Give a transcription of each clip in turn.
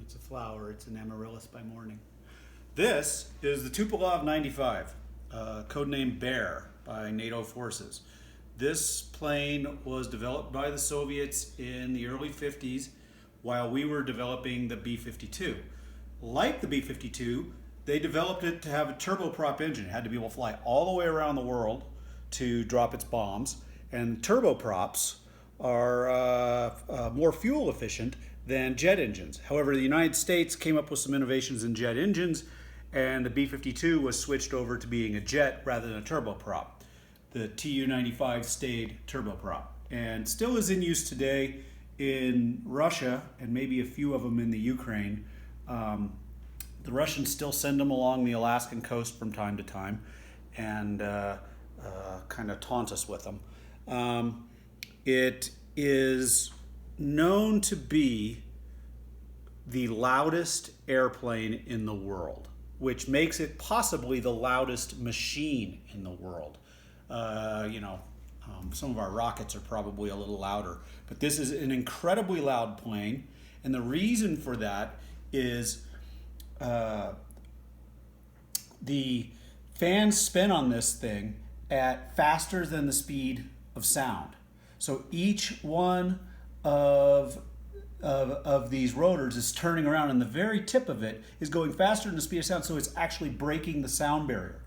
It's a flower. It's an amaryllis by morning. This is the Tupelov 95, codenamed Bear by NATO forces. This plane was developed by the Soviets in the early 50s while we were developing the B-52. Like the B-52, they developed it to have a turboprop engine. It had to be able to fly all the way around the world to drop its bombs. And turboprops are more fuel efficient than jet engines. However, the United States came up with some innovations in jet engines, and the B-52 was switched over to being a jet rather than a turboprop. The Tu-95 stayed turboprop and still is in use today in Russia and maybe a few of them in the Ukraine. The Russians still send them along the Alaskan coast from time to time and kind of taunt us with them. It is known to be the loudest airplane in the world, which makes it possibly the loudest machine in the world. Some of our rockets are probably a little louder, but this is an incredibly loud plane, and the reason for that is the fans spin on this thing at faster than the speed of sound. So each one of these rotors is turning around, and the very tip of it is going faster than the speed of sound, so it's actually breaking the sound barrier.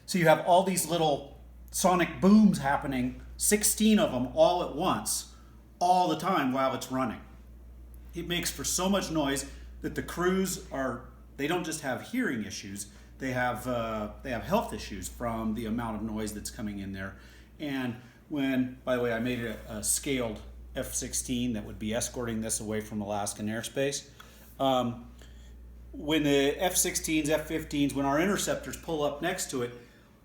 So you have all these little sonic booms happening, 16 of them all at once, all the time while it's running. It makes for so much noise that the crews they don't just have hearing issues, they have health issues from the amount of noise that's coming in there. And by the way, I made a scaled F-16 that would be escorting this away from Alaskan airspace. When the F-16s, F-15s, when our interceptors pull up next to it,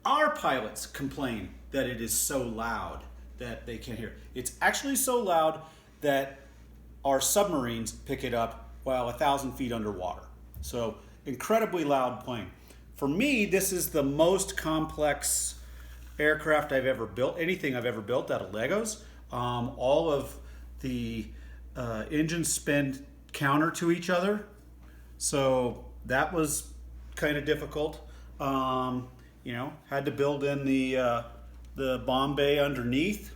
our pilots complain that it is so loud that they can't hear. It's actually so loud that our submarines pick it up while 1,000 feet underwater. So incredibly loud plane. For me, this is the most complex aircraft I've ever built, anything I've ever built out of Legos. All of the engines spin counter to each other, so that was kind of difficult. Had to build in the bomb bay underneath,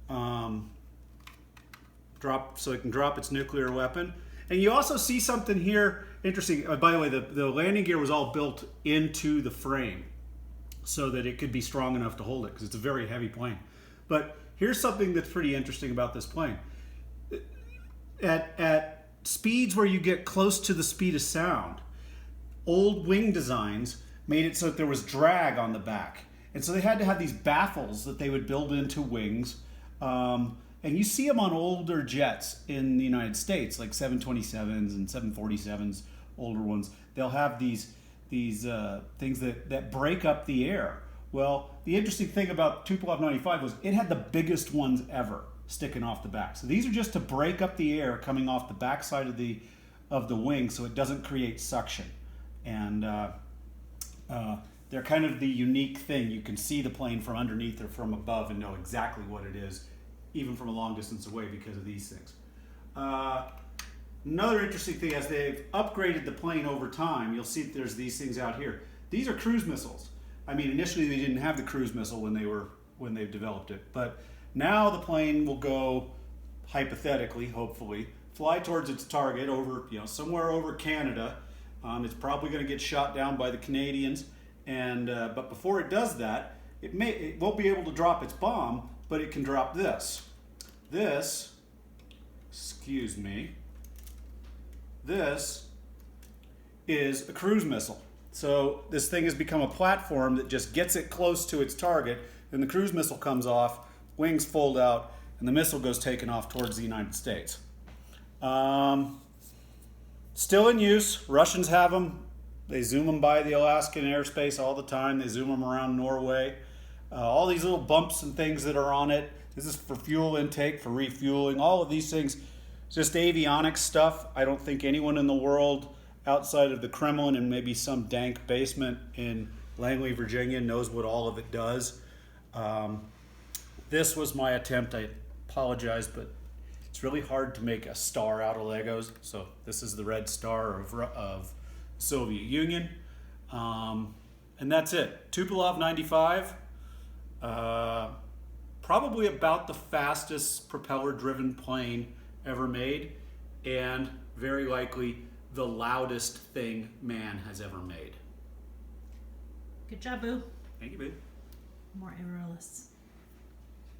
so it can drop its nuclear weapon. And you also see something here interesting. By the way, the landing gear was all built into the frame so that it could be strong enough to hold it, because it's a very heavy plane. But here's something that's pretty interesting about this plane. At speeds where you get close to the speed of sound, old wing designs made it so that there was drag on the back. And so they had to have these baffles that they would build into wings. And you see them on older jets in the United States, like 727s and 747s, older ones. They'll have these things that break up the air. Well, the interesting thing about Tupelov 95 was it had the biggest ones ever sticking off the back. So these are just to break up the air coming off the back side of the wing, so it doesn't create suction. And they're kind of the unique thing. You can see the plane from underneath or from above and know exactly what it is, even from a long distance away, because of these things. Another interesting thing, as they've upgraded the plane over time, you'll see that there's these things out here. These are cruise missiles. I mean, initially they didn't have the cruise missile when they developed it, but now the plane will go, hypothetically, hopefully, fly towards its target over, somewhere over Canada. It's probably going to get shot down by the Canadians, and but before it does that, it won't be able to drop its bomb, but it can drop this. This is a cruise missile. So this thing has become a platform that just gets it close to its target, and the cruise missile comes off, wings fold out, and the missile goes taking off towards the United States. Still in use. Russians have them. They zoom them by the Alaskan airspace all the time. They zoom them around Norway. All these little bumps and things that are on it. This is for fuel intake, for refueling. All of these things, just avionics stuff. I don't think anyone in the world outside of the Kremlin and maybe some dank basement in Langley, Virginia, knows what all of it does. This was my attempt. I apologize, but It's really hard to make a star out of Legos. So this is the red star of Soviet Union. And that's it. Tupelov 95. Probably about the fastest propeller-driven plane ever made, and very likely the loudest thing man has ever made. Good job, Boo. Thank you, babe. More Amaryllis.